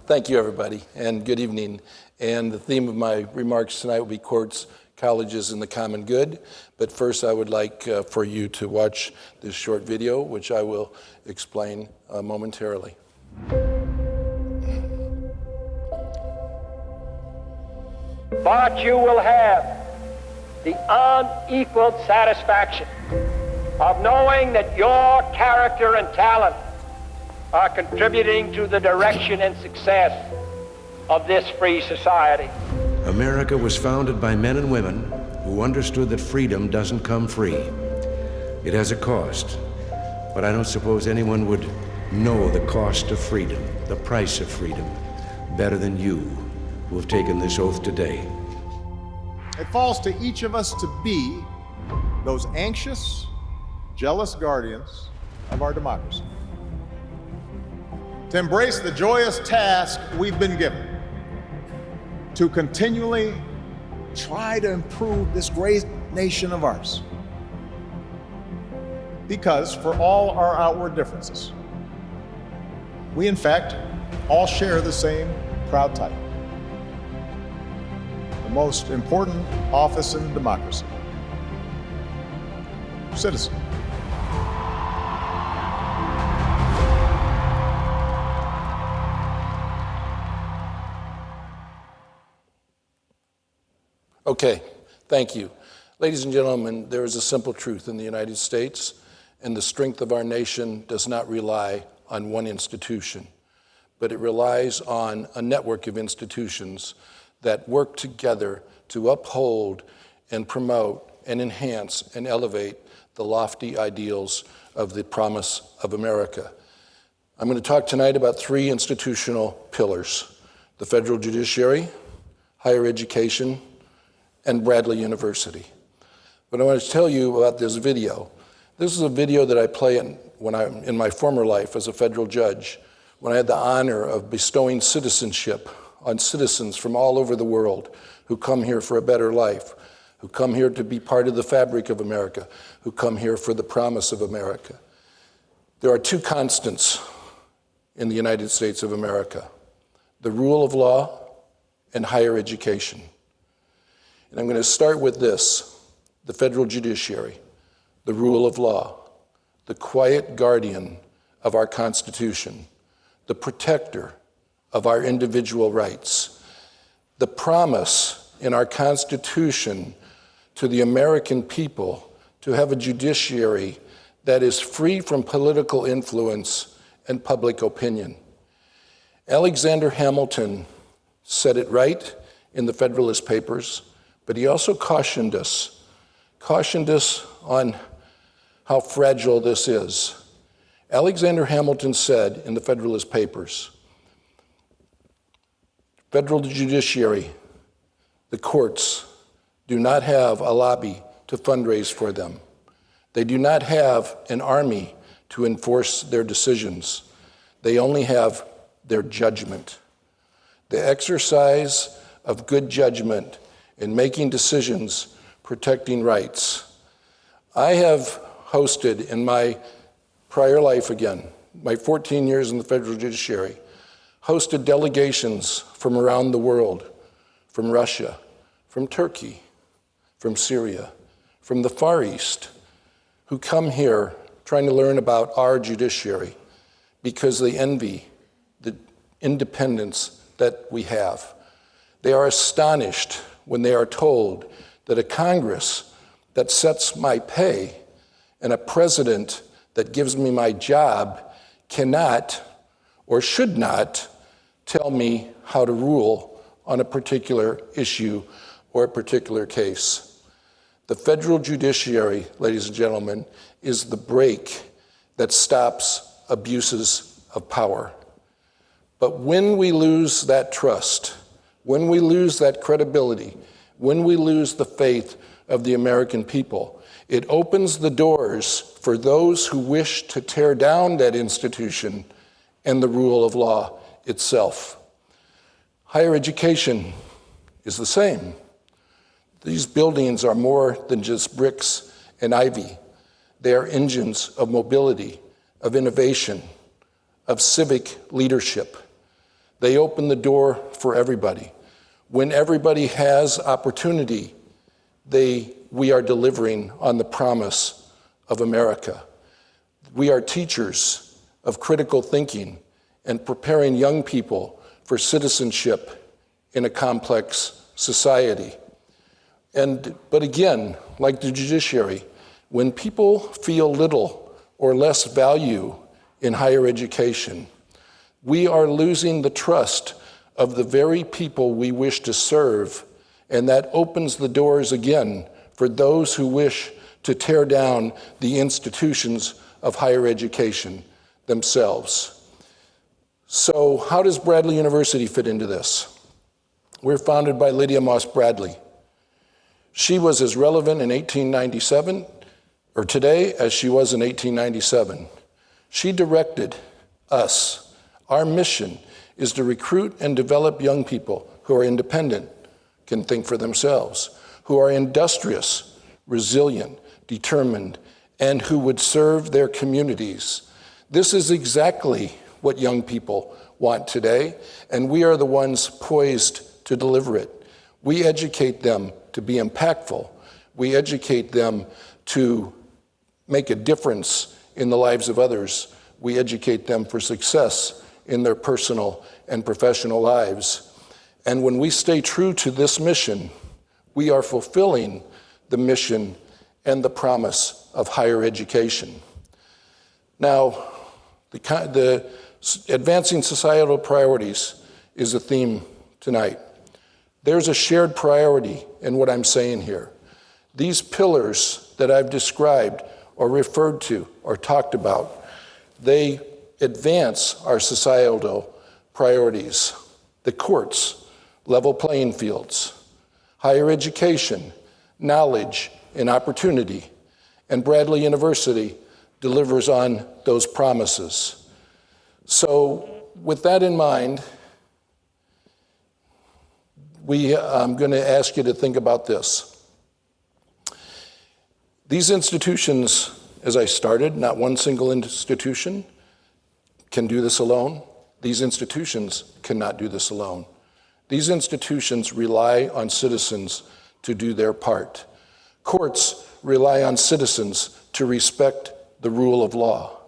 Thank you, everybody, and good evening. And the theme of my remarks tonight will be courts, colleges, and the common good. But first, I would like for you to watch this short video, which I will explain momentarily. But you will have the unequaled satisfaction of knowing that your character and talent are contributing to the direction and success of this free society. America was founded by men and women who understood that freedom doesn't come free. It has a cost, but I don't suppose anyone would know the cost of freedom, the price of freedom, better than you who have taken this oath today. It falls to each of us to be those anxious, jealous guardians of our democracy. To embrace the joyous task we've been given, to continually try to improve this great nation of ours. Because for all our outward differences, we in fact all share the same proud title. The most important office in democracy, citizen. Okay, thank you. Ladies and gentlemen, there is a simple truth in the United States, and the strength of our nation does not rely on one institution, but it relies on a network of institutions that work together to uphold and promote and enhance and elevate the lofty ideals of the promise of America. I'm going to talk tonight about three institutional pillars: the federal judiciary, higher education, and Bradley University. But I want to tell you about this video. This is a video that I play when I'm in my former life as a federal judge, when I had the honor of bestowing citizenship on citizens from all over the world who come here for a better life, who come here to be part of the fabric of America, who come here for the promise of America. There are two constants in the United States of America: the rule of law and higher education. And I'm going to start with this: the federal judiciary, the rule of law, the quiet guardian of our Constitution, the protector of our individual rights, the promise in our Constitution to the American people to have a judiciary that is free from political influence and public opinion. Alexander Hamilton said it right in the Federalist Papers, but he also cautioned us on how fragile this is. Alexander Hamilton said in the Federalist Papers, federal judiciary, the courts, do not have a lobby to fundraise for them. They do not have an army to enforce their decisions. They only have their judgment. The exercise of good judgment in making decisions, protecting rights. I have hosted in my prior life again, my 14 years in the federal judiciary, hosted delegations from around the world, from Russia, from Turkey, from Syria, from the Far East, who come here trying to learn about our judiciary because they envy the independence that we have. They are astonished when they are told that a Congress that sets my pay and a president that gives me my job cannot or should not tell me how to rule on a particular issue or a particular case. The federal judiciary, ladies and gentlemen, is the brake that stops abuses of power. But when we lose that trust, when we lose that credibility, when we lose the faith of the American people, it opens the doors for those who wish to tear down that institution and the rule of law itself. Higher education is the same. These buildings are more than just bricks and ivy. They are engines of mobility, of innovation, of civic leadership. They open the door for everybody. When everybody has opportunity, we are delivering on the promise of America. We are teachers of critical thinking and preparing young people for citizenship in a complex society. But again, like the judiciary, when people feel little or less value in higher education, we are losing the trust of the very people we wish to serve, and that opens the doors again for those who wish to tear down the institutions of higher education themselves. So how does Bradley University fit into this? We're founded by Lydia Moss Bradley. She was as relevant in 1897, or today, as she was in 1897. She directed us. Our mission is to recruit and develop young people who are independent, can think for themselves, who are industrious, resilient, determined, and who would serve their communities. This is exactly what young people want today, and we are the ones poised to deliver it. We educate them to be impactful. We educate them to make a difference in the lives of others. We educate them for success in their personal and professional lives. And when we stay true to this mission, we are fulfilling the mission and the promise of higher education. Now, the advancing societal priorities is the theme tonight. There's a shared priority in what I'm saying here. These pillars that I've described or referred to or talked about, they advance our societal priorities. The courts, level playing fields, higher education, knowledge, and opportunity. And Bradley University delivers on those promises. So with that in mind, I'm going to ask you to think about this. These institutions, as I started, not one single institution can do this alone. These institutions cannot do this alone. These institutions rely on citizens to do their part. Courts rely on citizens to respect the rule of law.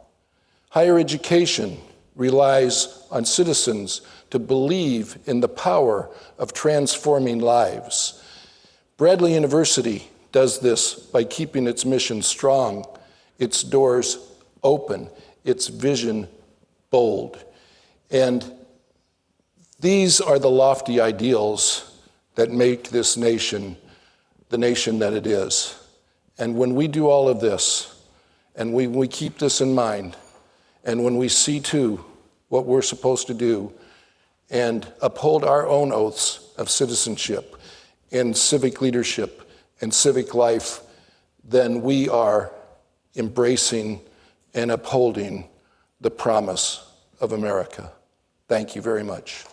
Higher education relies on citizens to believe in the power of transforming lives. Bradley University does this by keeping its mission strong, its doors open, its vision bold. And these are the lofty ideals that make this nation the nation that it is. And when we do all of this, and we keep this in mind, and when we see to what we're supposed to do, and uphold our own oaths of citizenship and civic leadership and civic life, then we are embracing and upholding the promise of America. Thank you very much.